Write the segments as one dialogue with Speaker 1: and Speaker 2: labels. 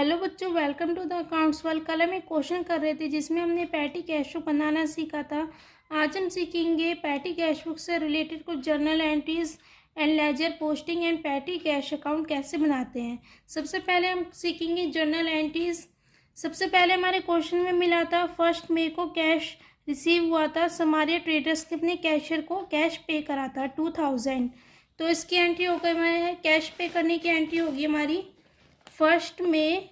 Speaker 1: Hello बच्चों, welcome to the accounts world. कल हम एक क्वेश्चन कर रहे थे जिसमें हमने पैटी कैश बुक बनाना सीखा था। आज हम सीखेंगे पैटी कैश बुक से रिलेटेड कुछ journal entries and ledger posting and patty cash account कैसे बनाते हैं। सबसे पहले हम सीखेंगे जर्नल एंट्रीज। सबसे पहले हमारे क्वेश्चन में मिला था 1 मई को कैश रिसीव हुआ था। समारिया ट्रेडर्स ने अपने कैशियर को कैश पे करा था 2000। तो इसकी एंट्री हो गई हमारे कैश पे करने की एंट्री होगी हमारी 1 मई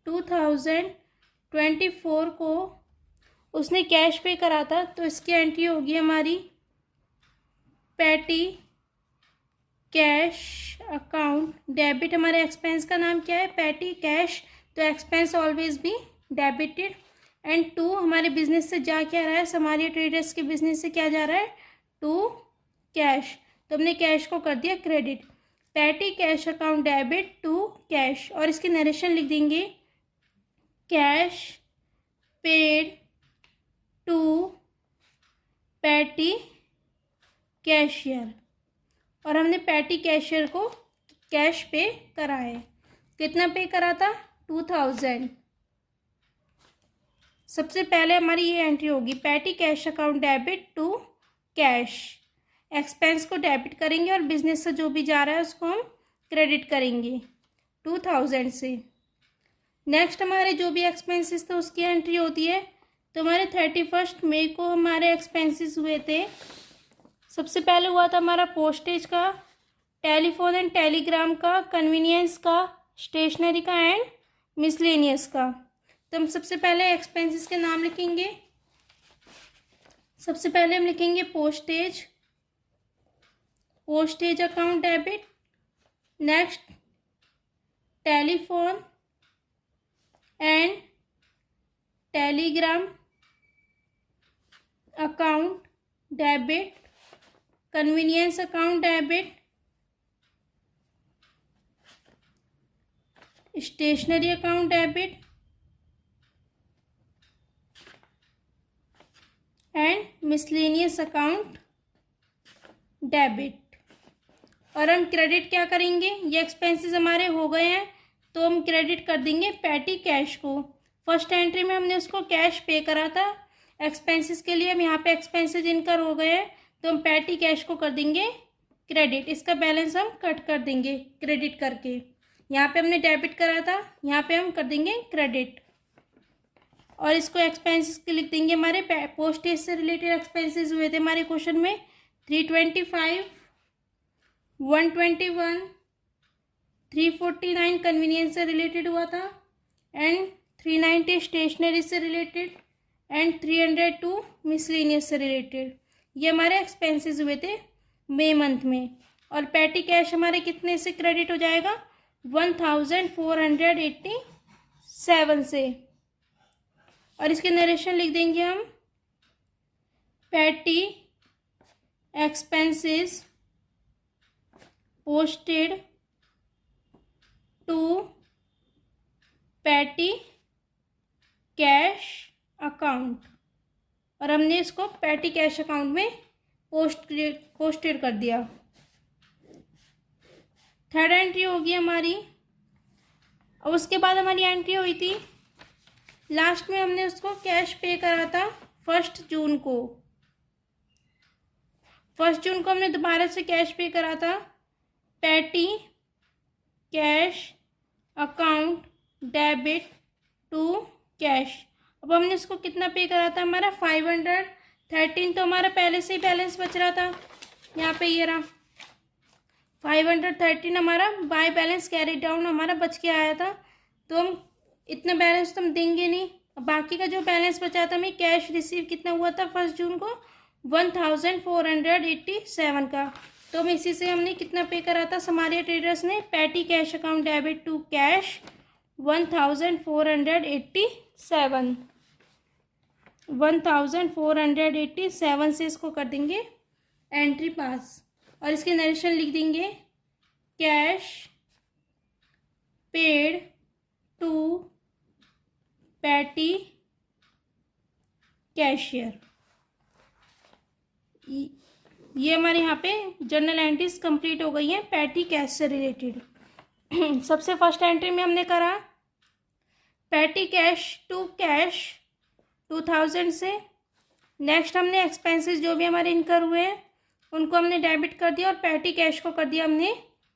Speaker 1: 2024 को उसने कैश पे करा था। तो इसकी एंट्री होगी हमारी पैटी कैश अकाउंट डेबिट। हमारे एक्सपेंस का नाम क्या है? Petty cash. तो expense always be debited. And 2 हमारे बिजनेस से जा क्या रहा है? समारिया ट्रेडर्स के बिजनेस से क्या जा रहा है? To cash. तो हमने कैश को कर दिया credit. Petty cash account debit to cash. और इसकी नरेशन लिख देंगे cash paid to petty cashier. और हमने पैटी कैशियर को कैश पे करा है। कितना पे करा था? 2000। सबसे पहले हमारी ये एंट्री होगी petty cash account debit to cash. Expense को डेबिट करेंगे और बिजनेस से जो भी जा रहा है उसको हम क्रेडिट करेंगे 2000 से। नेक्स्ट हमारे जो भी एक्सपेंसेस थे उसकी एंट्री होती है। तो हमारे 31 मई को हमारे एक्सपेंसेस हुए थे। सबसे पहले हुआ था हमारा पोस्टेज का, टेलीफोन एंड टेलीग्राम का, कन्वीनियंस का, स्टेशनरी का एंड मिसलेनियस का। तो हम सबसे पहले एक्सपेंसेस के नाम लिखेंगे। सबसे पहले हम लिखेंगे postage account debit. Next telephone and telegram account debit, convenience account debit, stationery account debit and miscellaneous account debit. और हम क्रेडिट क्या करेंगे? ये एक्सपेंसेस हमारे हो गए हैं तो हम क्रेडिट कर देंगे पैटी कैश को। फर्स्ट एंट्री में हमने उसको कैश पे करा था एक्सपेंसेस के लिए। हम यहाँ पे एक्सपेंसेस इनकर हो गए हैं तो हम पैटी कैश को कर देंगे क्रेडिट। इसका बैलेंस हम कट कर देंगे क्रेडिट करके। यहाँ पे हमने डेबिट करा था, यहाँ पे हम कर देंगे क्रेडिट। और इसको एक्सपेंसेस के लिख देंगे हमारे पोस्टेज से रिलेटेड एक्सपेंसेस हुए थे हमारे क्वेश्चन में 325, 121, 349 कन्वीनियंस से रिलेटेड हुआ था एंड 390 स्टेशनरी से रिलेटेड एंड 302 मिसलेनियस से रिलेटेड। ये हमारे एक्सपेंसेस हुए थे मई मंथ में। और पैटी कैश हमारे कितने से क्रेडिट हो जाएगा? 1487 से। और इसके नरेशन लिख देंगे हम petty expenses posted to petty cash account. और हमने इसको पैटी कैश अकाउंट में पोस्टेड कर दिया। थर्ड एंट्री होगी हमारी। और उसके बाद हमारी एंट्री हुई थी लास्ट में हमने उसको कैश पे करा था 1 जून को। 1 जून को हमने दोबारा से कैश पे करा था petty cash account debit to cash. अब हमने इसको कितना पे करा था? हमारा 513। तो हमारा पहले से ही बैलेंस बच रहा था, यहाँ पे ये रहा 513 हमारा बाय बैलेंस कैरी डाउन हमारा बच के आया था। तो हम इतना बैलेंस तो हम देंगे नहीं। बाकी का जो बैलेंस बचा था हमें कैश रिसीव कितना हुआ था 1 जून को? 1487 का। तो हम इसी से हमने कितना पे करा था समारिया ट्रेडर्स ने? Petty cash account debit to cash 1487 से इसको कर देंगे एंट्री पास। और इसके नरेशन लिख देंगे cash paid to petty cashier. ये हमारे यहाँ पे जर्नल एंट्रीज कंप्लीट हो गई हैं पैटी कैश से रिलेटेड। सबसे फर्स्ट एंट्री में हमने करा पैटी कैश टू कैश 2000 से। नेक्स्ट हमने एक्सपेंसेस जो भी हमारे इनकर हुए हैं उनको हमने डेबिट कर दिया और पैटी कैश को कर दिया हमने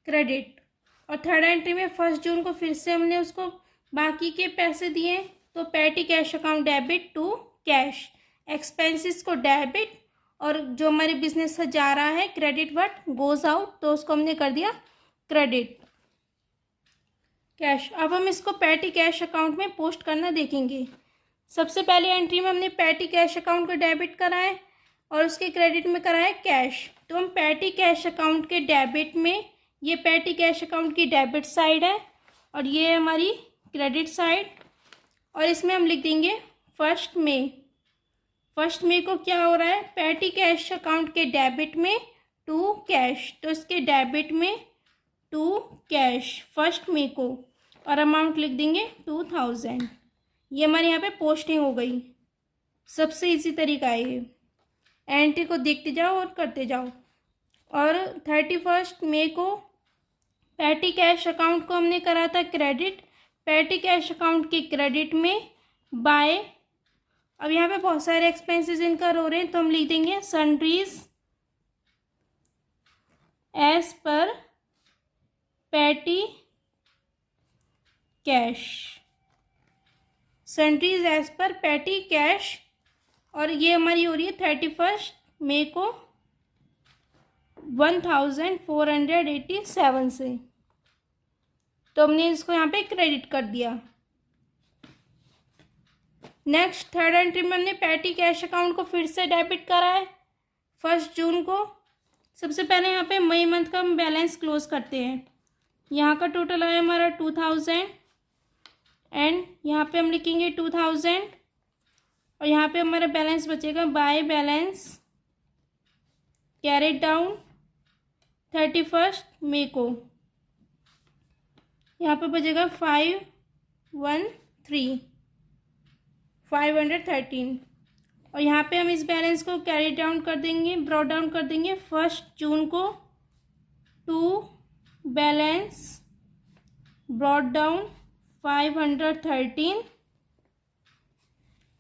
Speaker 1: क्रेडिट। और थर्ड एंट्री में 1 जून को फिर से हमने उसको बाकी के पैसे दिए, तो petty cash account debit to cash, expenses को डेबिट और जो हमारे बिजनेस से जा रहा है क्रेडिट व्हाट गोज आउट, तो उसको हमने कर दिया क्रेडिट कैश। अब हम इसको पैटी कैश अकाउंट में पोस्ट करना देखेंगे। सबसे पहले एंट्री में हमने पैटी कैश अकाउंट को डेबिट करा है और उसके क्रेडिट में करा है कैश, तो हम पैटी कैश अकाउंट के डेबिट में, ये पैटी कैश अकाउंट की डेबिट साइड है और ये हमारी क्रेडिट साइड, और इसमें हम लिख देंगे 1 मई। 1 मई को क्या हो रहा है, पैटी कैश अकाउंट के डेबिट में टू कैश, तो इसके डेबिट में टू कैश 1 मई को, और अमाउंट लिख देंगे 2000। ये हमारे यहाँ पे पोस्टिंग हो गई। सबसे इजी तरीका है ये, एंट्री को देखते जाओ और करते जाओ। और 31 मई को पैटी कैश अकाउंट को हमने करा था क्रेडिट, पैटी कैश अकाउंट के क्रेडिट में बाय, अब यहाँ पे बहुत सारे एक्सपेंसेस इनकर हो रहे हैं तो हम लिख देंगे sundries as per petty cash, sundries as per petty cash, और ये हमारी हो रही है 31 मई को 1487 से, तो हमने इसको यहाँ पे क्रेडिट कर दिया। नेक्स्ट थर्ड एंट्री में हमने पैटी कैश अकाउंट को फिर से डेबिट करा है 1 जून को। सबसे पहले यहाँ पे मई मंथ का हम बैलेंस क्लोज करते हैं। यहाँ का टोटल आया हमारा 2000 एंड यहाँ पे हम लिखेंगे 2000 और यहाँ पे हमारा बैलेंस बचेगा बाय बैलेंस कैरिड डाउन 31 मई को, यहाँ पे बचेगा 513 और यहाँ पे हम इस बैलेंस को कैरी डाउन कर देंगे, ब्रॉट डाउन कर देंगे 1 जून को टू बैलेंस ब्रॉट डाउन 513।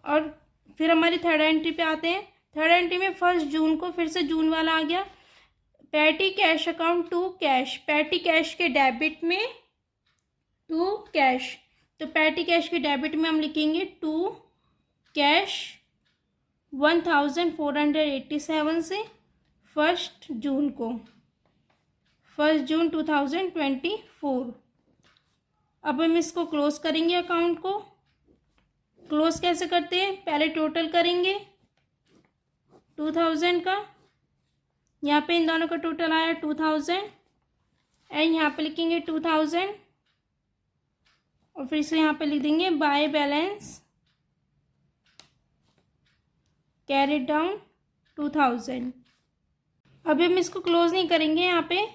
Speaker 1: और फिर हमारी थर्ड एंट्री पे आते हैं। थर्ड एंट्री में 1 जून को फिर से जून वाला आ गया, petty cash account to cash, petty cash के डेबिट में टू कैश, तो पैटी कैश के डेबिट में हम लिखेंगे टू कैश 1487 से 1 जून को, 1 जून 2024। अब हम इसको क्लोज करेंगे, अकाउंट को क्लोज कैसे करते हैं, पहले टोटल करेंगे 2000 का, यहाँ पे इन दोनों का टोटल आया 2000 एंड यहाँ पे लिखेंगे 2000 और फिर से यहाँ पे लिख देंगे बाय बैलेंस कैरिड डाउन 2000। अभी हम इसको क्लोज नहीं करेंगे यहाँ पे,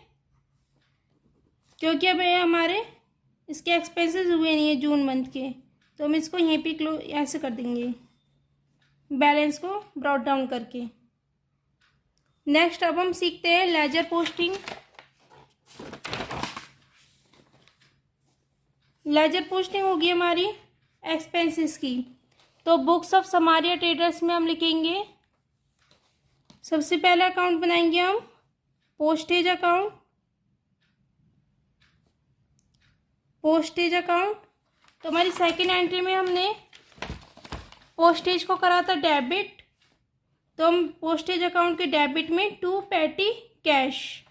Speaker 1: क्योंकि अब ये हमारे इसके एक्सपेंसेस हुए नहीं है जून मंथ के, तो हम इसको यहीं पे क्लोज ऐसे कर देंगे बैलेंस को ब्रॉट डाउन करके। नेक्स्ट अब हम सीखते हैं लेजर पोस्टिंग। लेजर पोस्टिंग होगी हमारी एक्सपेंसेस की, तो बुक्स ऑफ समारिया ट्रेडर्स में हम लिखेंगे, सबसे पहला अकाउंट बनाएंगे हम पोस्टेज अकाउंट, पोस्टेज अकाउंट। तो हमारी सेकंड एंट्री में हमने पोस्टेज को करा था डेबिट, तो हम पोस्टेज अकाउंट के डेबिट में टू पैटी कैश,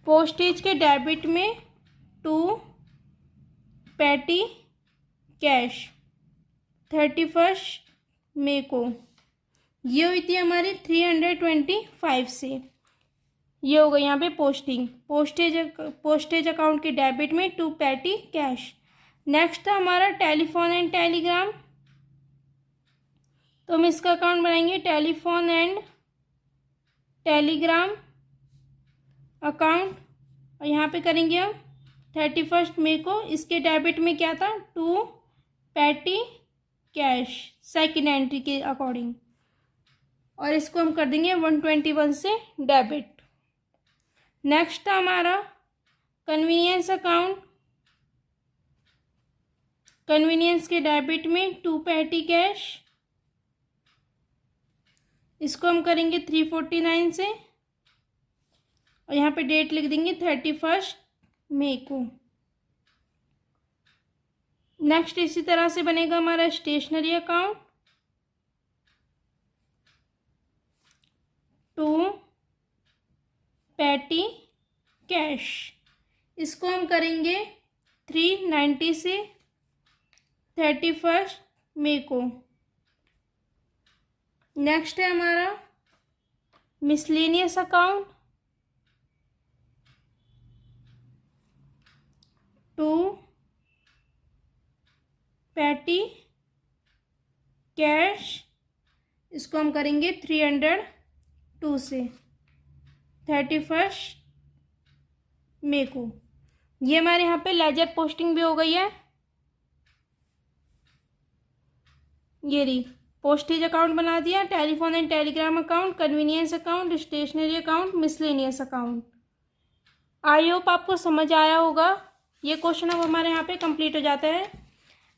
Speaker 1: पोस्टेज के डेबिट में टू पैटी कैश 31 मई को, ये हुई थी हमारी 325 से। ये हो गई यहाँ पे पोस्टिंग, पोस्टेज अकाउंट के डेबिट में टू पैटी कैश। नेक्स्ट था हमारा टेलीफोन एंड टेलीग्राम, तो हम इसका अकाउंट बनाएंगे टेलीफोन एंड टेलीग्राम अकाउंट, और यहाँ पे करेंगे हम 31 मई को, इसके डेबिट में क्या था to petty cash second entry के अकॉर्डिंग, और इसको हम कर देंगे 121 से डेबिट। नेक्स्ट था हमारा कन्वीनियंस अकाउंट, कन्वीनियंस के डेबिट में 2 पैटी कैश, इसको हम करेंगे 349 से और यहाँ पे डेट लिख देंगे 31 मई को। नेक्स्ट इसी तरह से बनेगा हमारा स्टेशनरी अकाउंट 2 पैटी कैश, इसको हम करेंगे 390 से 31 मई को। नेक्स्ट है हमारा मिसलेनियस अकाउंट 2 पैटी कैश, इसको हम करेंगे 302 से 31 मई को। ये हमारे यहाँ पे लेजर पोस्टिंग भी हो गई है। ये रही पोस्टेज अकाउंट बना दिया, telephone and telegram account, convenience account, stationery account, miscellaneous account. I hope आपको समझ आया होगा। ये क्वेश्चन अब हमारे यहाँ पे कंप्लीट हो जाता है।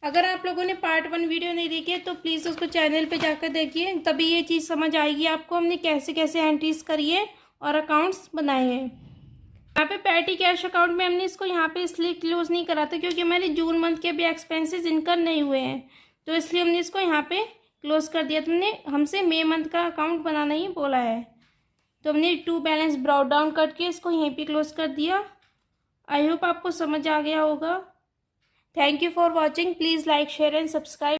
Speaker 1: अगर आप लोगों ने पार्ट 1 वीडियो नहीं देखी है तो प्लीज़ उसको चैनल पे जाकर देखिए, तभी ये चीज़ समझ आएगी आपको हमने कैसे कैसे एंट्रीज करी है और अकाउंट्स बनाए हैं। यहाँ पे पैटी कैश अकाउंट में हमने इसको यहाँ पे इसलिए क्लोज नहीं करा था क्योंकि हमारे जून मंथ के भी एक्सपेंसेस इनकम नहीं हुए हैं, तो इसलिए हमने इसको यहाँ पे क्लोज कर दिया। तुमने हमसे मई मंथ का अकाउंट बनाना ही बोला है, तो हमने 2 बैलेंस ब्राउट डाउन करके इसको यहीं पे क्लोज कर दिया। आई होप आपको समझ आ गया होगा। Thank you for watching. Please like share and subscribe.